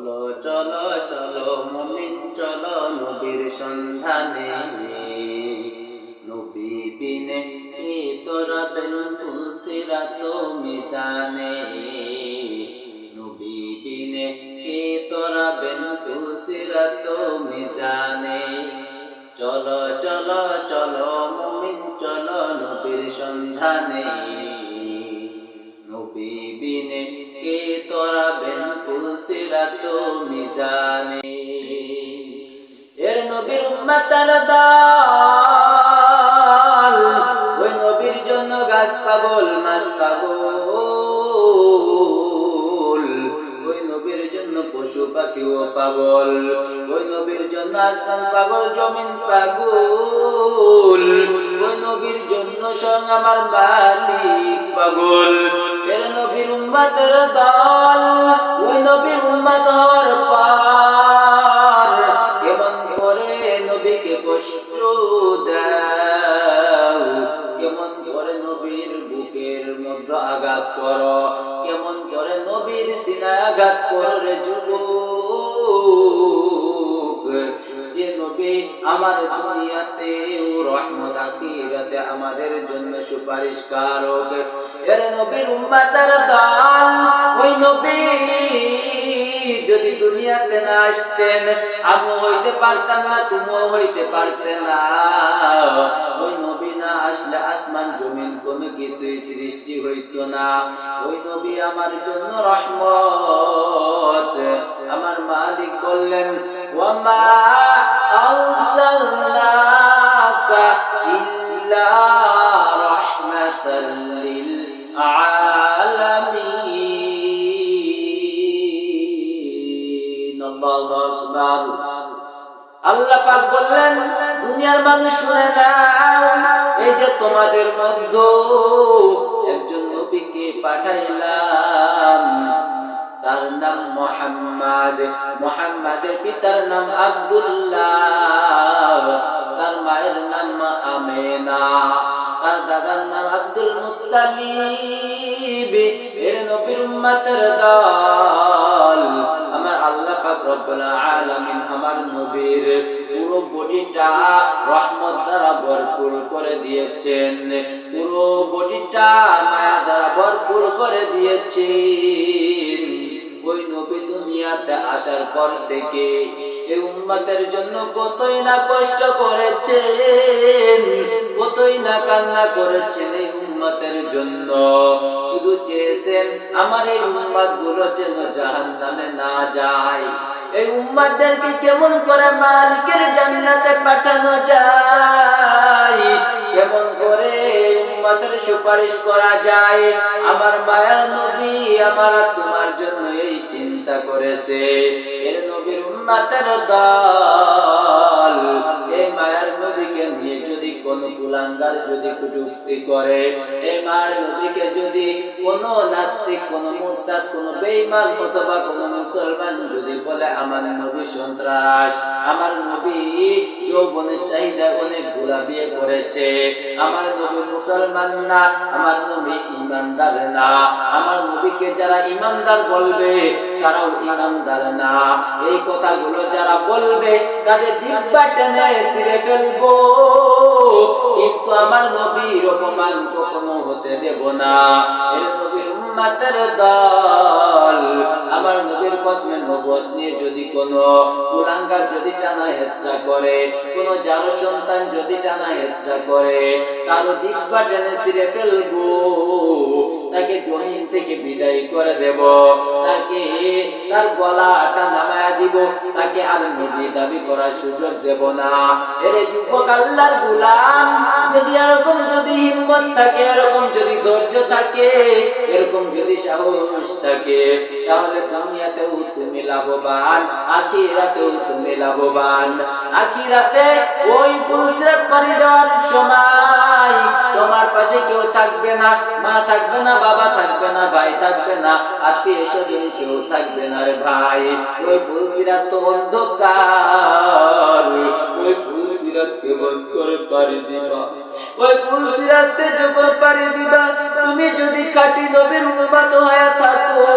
চলো চলো চলো মুমিন চলো নবীর সন্ধানে, নবী বিনে কে তোরা বেন ফুলসিরাত মিজানে, নবী বিনে কে তোরা বেন ফুলসিরাত মিজানে। চলো চলো চলো মুমিন চলো নবীর সন্ধানে, নবী বিনে কে তোরা বেন ফুলসিরাত মিজানে। এর নবীর উম্মতের দল, ওই নবীর জন্য গাছ পাগল মাছ পাগল, ওই নবীর জন্য পশু পাখিও পাগল, ওই নবীর জন্য আসমান পাগল জমিন পাগল, ওই নবীর জন্য স্বয়ং আমার মালিক পাগল। এর নবীর উম্মতের দল, ওই নবীর উম্মত হওয়ার পর কেমন করে নবীকে কষ্ট দাও, কেমন করে নবীর বুকের মধ্যে আঘাত করো, কেমন করে নবীর সিনায় আঘাত করো রে যুবক। যে নবী আমার দুনিয়াতে ও রহমত আখিরাতে আমাদের জন্য সুপারিশকারক। এর নবীর উম্মতের দল, ওই নবী যদি দুনিয়াতে না আসতেন আমি হইতে পারতাম না, তুমিও হইতে পারতে না। ওই নবী না আসলে আসমান জমিন কোনো কিছুই সৃষ্টি হইতো না। ওই নবী আমার জন্য রহমত। আমার মালিক বললেন ওয়ামা আরসালনাকা ইল্লা রাহমাতাল লিল আলামিন। আল্লাহু আকবার। আল্লাহ পাক বললেন দুনিয়ার মানুষ শুনে নাও, এই যে তোমাদের মধ্যে একজন নবীকে পাঠাইলাম, তার নাম মুহাম্মদ। মুহাম্মাদের পিতার নাম আব্দুল্লাহ, তার মায়ের নাম আমেনা, তার দাদার নাম আব্দুল মুত্তালিব। এর নবীর উম্মতের দল, আমার আল্লাহ পাক রব্বুল আলামিন আমার নবীর পুরো বডিটা রহমত দ্বারা ভরপুর করে দিয়েছেন, পুরো বডিটা মায়া দ্বারা ভরপুর করে দিয়েছেন। ওই নবী দুনিয়াতে আসার পর থেকে এই উম্মতের জন্য কতই না কষ্ট করেছেন, কতই না কান্না করেছেন এই উম্মতের জন্য। শুধু চেয়েছেন আমার এই উম্মত গুলো যেন জাহান্নামে না যায়। এই উম্মতদেরকে কেমন করে মালিকের জান্নাতে পাঠানো যায়, কেমন করে উম্মতের সুপারিশ করা যায়। আমার মায়ার নবী আমার তোমার জন্য এই চিন্তা করেছে। এর নবীর উম্মতের দল, এই মায়ার নবীকে নিয়ে যদি কোন কুলাঙ্গার যদি কটূক্তি করে, এই মায়ার নবীকে যদি কোন নাস্তিক, কোন মুরতাদ, কোন বেঈমান অথবা কোন মুসলমান যদি বলে আমার নবী সন্ত্রাস, আমার নবী যৌবনের চাহিদা অনেক গুলা বিয়ে করেছে, আমার নবী মুসলমান না, আমার নবী ঈমানদার না, আমার নবীকে যারা ঈমানদার বলবে তারাও ঈমানদার না, এই কথাগুলো যারা বলবে তাদের জিহ্বা টেনে ছিঁড়ে ফেলবো, কিন্তু আমার নবীর অপমান কখনো হতে দেব না। এর নবীর উম্মতের দল, আমার নবীর কদমে নবুয়ত নিয়ে যদি কোনো কুলাঙ্গার যদি টানা হেঁচড়া করে, কোনো যার সন্তান যদি টানা হেঁচড়া করে, তারও জিহ্বা টেনে ছিঁড়ে ফেলবো, তাকে জমিন থেকে বিদায় করে দেব, তাকে তার গলাটা নামায়া দিব, তাকে আর নবী দাবি করার সুযোগ দেব না। এর যুবক আল্লাহর গোলাম, যদি এরকম যদি হিম্মত থাকে, এরকম যদি ধৈর্য থাকে, এরকম যদি সাহস থাকে, তাহলে দুনিয়াতেও তুমি লাভবান, আখিরাতেও তুমি লাভবান। আখিরাতে ওই ফুলসিরাত পাড়ি দেওয়ার সময় তোমার পাশে কেউ থাকবে না, মা থাকবে না, বাবা থাকবে না, ভাই থাকবে না, আত্মীয় স্বজন কেউ থাকবে না রে ভাই। ওই ফুলসিরাত তো অন্ধকার, ওই ফুলসিরাত কেমন করে পাড়ি দিবা, ওই ফুলসিরাতে যখন পাড়ি দিবা, তুমি যদি খাঁটি নবীর উম্মত হয়ে থাকো,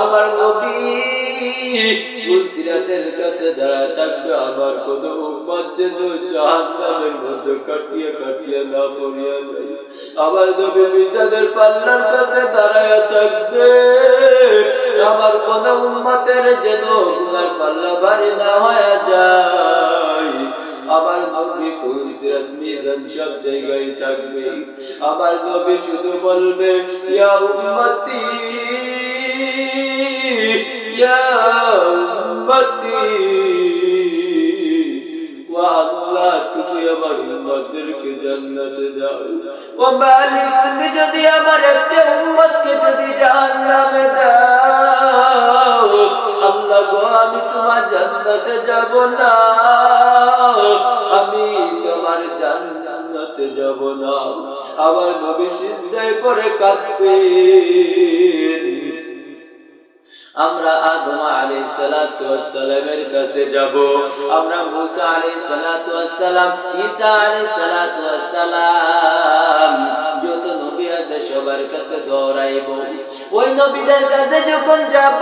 আমার নবী ফুলসিরাতের কাছে দাঁড়ায় থাকবে, আমার কোন উম্মত যেন জাহান্নামের মধ্যে কাটিয়ে কাটিয়ে না পড়িয়া যায়। আমার নবী মিজানের পাল্লার কাছে দাঁড়ায় থাকবে, আমার কোন উম্মতের যেন গুনার পাল্লা ভারী না হয়ে যায়। আমার নবী ফুলসিরাত মিজান সব জায়গায় থাকবে, আমার নবী শুধু বলবে ইয়া উম্মতি ইয়া উম্মতি, ও আল্লাহ তুমি আমার উম্মতদেরকে জান্নাতে দাও। ও মালিক তুমি যদি আমার একটা উম্মতকে যদি জাহান্নামে দাও, আল্লাহ গো আমি তোমার জান্নাতে যাব না, আমি তোমার জান্নাতে যাব না। আমার নবী সিজদায় পড়ে কাঁদবেন। আমরা আদম আলাইহিস সালাতু ওয়াস সালামের কাছে যাব, আমরা মুসা আলাইহিস সালাতু ওয়াস সালাম, ঈসা আলাইহিস সালাতু ওয়াস সালাম, যত নবী আছে সবার কাছে দৌড়াইব। ওই নবীদের কাছে যখন যাব,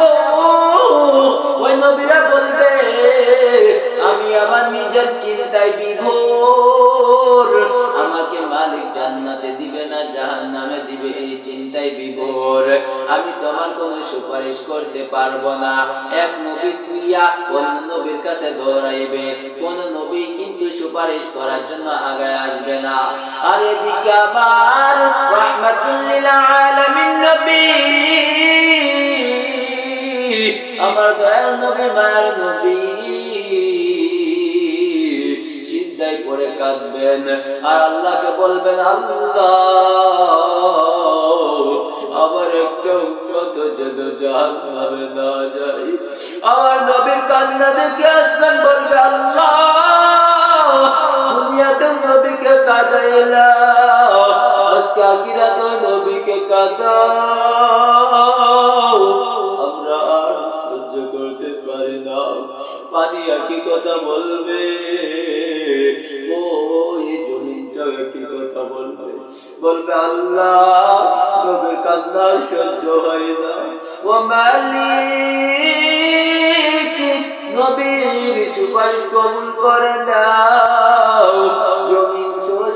ওই নবীরা বলবে আমি আমার নিজের চিন্তায় বিভোর, আমাকে মালিক জান্নাতে দিবে না জাহান্নামে দিবে এই চিন্তায় বিভোর, আমি তোমার কোনো সুপারিশ করতে পারবো না। এক নবী তুইয়া অন্য নবীর কাছে দৌড়াইবে, কোন নবী কিন্তু সুপারিশ করার জন্য আগায় আসবে না। আর এদিকে আমার রাহমাতুল লিল আলামিন নবী, আমার দয়ার নবী মায়ের নবী সিজদায় পড়ে কাঁদবেন আর আল্লাহকে বলবেন আল্লাহ আমার একটা উম্মত যেন জাহান্নামে না যায়। আমার নবীর কান্না দেখে আসবেন, বলবে আল্লাহ দুনিয়াতে নবীকে কাঁদাইলা, আজকে আখিরাতে নবীকে কাঁদাও, আমরা আর সহ্য করতে পারি না। পানি একই কথা বলবে, ও এই জমিনটা একই কথা বলবে, বলবে আল্লাহ নবীর কান্না সহ্য হয় না, ও মালিক নবীর সুপারিশ কবুল করে দাও। জমিন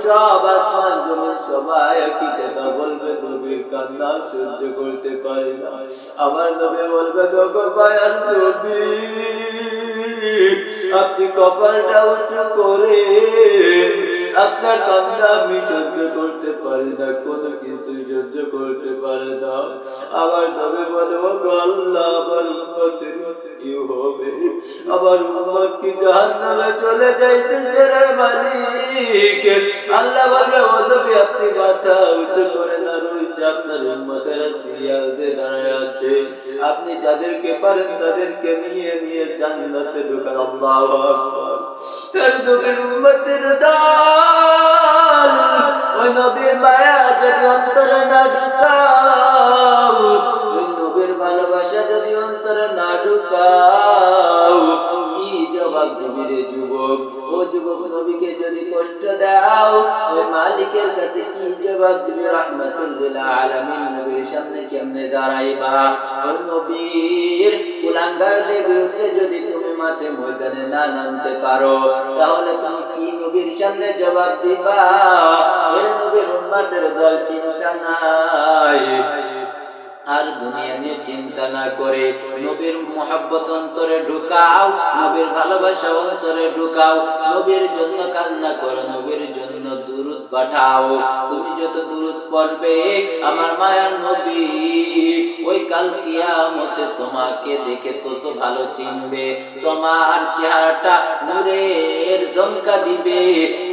সব আসমান জমিন সবাই একই কথা বলবে, নবীর কান্না সহ্য করতে পারে না। আমার নবী বলবে গো বায়ান নবী আপনি কপালটা উঁচু করে, আপনার কান্না আমি সহ্য করতে পারি না, কোনো কিছু সহ্য করতে পারে না। আমার নবী বলবো আল্লাহ আমার উম্মতের কি হবে, আমার উম্মত কি জাহান্নামে চলে যাইতেছে রে মালিক। আল্লাহ বলবে ও নবী আপনি মাথা উঁচু করে না, রয়েছে আপনার উম্মতেরা সিরিয়াল দিয়ে দাঁড়ায় আছে, আপনি যাদেরকে পারেন তাদেরকে নিয়ে নিয়ে জান্নাতে ঢোকান। আল্লাহু আকবার। তার নবীর উম্মতের দল, ওই নবীর মায়া যদি অন্তরে না ঢুকাও, ওই নবীর ভালোবাসা যদি অন্তরে না ঢুকাও, কি জবাব দিবি রে যুবক? ও যুবক নবীকে যদি কষ্ট দাও, ওই মালিকের কাছে কি জবাব দিবি? রাহমাতুল লিল আলামিন নবীর সামনে কেমনে দাঁড়াইবা? ওই নবীর কুলাঙ্গারদের বিরুদ্ধে যদি তুমি মাঠে ময়দানে না নামতে পারো, তাহলে তুমি কি নবীর সামনে জবাব দিবা? এর নবীর উম্মতের দল চিন্তা নাই, আর দুনিয়া নিয়ে চিন্তা না করে নবীর মুহাব্বত অন্তরে ঢুকাও, নবীর ভালোবাসা অন্তরে ঢুকাও, নবীর জন্য কান্না করো, নবীর জন্য দুরূদ পাঠাও। তুমি যত দুরূদ পড়বে আমার মায়ার নবী ওই কাল কিয়ামতে তোমাকে দেখে তত ভালো চিনবে, তোমার চেহারাটা নূরের ঝলকা দিবে,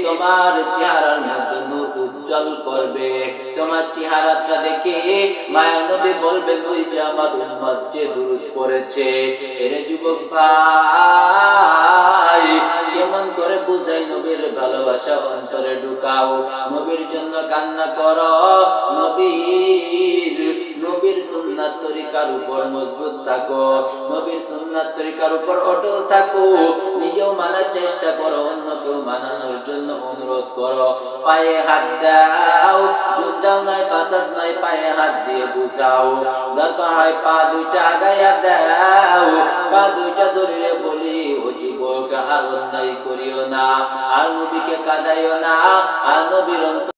তোমার চেহারার মধ্যে নূর উজ্জ্বল করবে। তোমার চেহারাটা দেখে মায়ার নবী বলবে ওই যে আমার উম্মত যে দুরূদ পড়েছে। এর যুবক ভাই কেমন করে বুঝাই নবীর ভালোবাসা অন্তরে ঢুকাও, নবীর জন্য কান্না করো, নবীর সুন্নাত তরিকার উপর মজবুত থাকো, নবীর সুন্নাত তরিকার উপর অটল থাকো, নিজেও মানার চেষ্টা করো, অন্যকেও মানানোর জন্য অনুরোধ করো। পায়ে হাত দাও, জুনজাও নাই ফাসাদ নাই, পায়ে হাত দিয়ে বুঝাও, দরকার হয় পা দুইটা আগাইয়া দাও, পা দুইটা ধরে বলি ও যুবক আর অন্যায় করিও না, আর নবীকে কাঁদাইও না, আর নবীর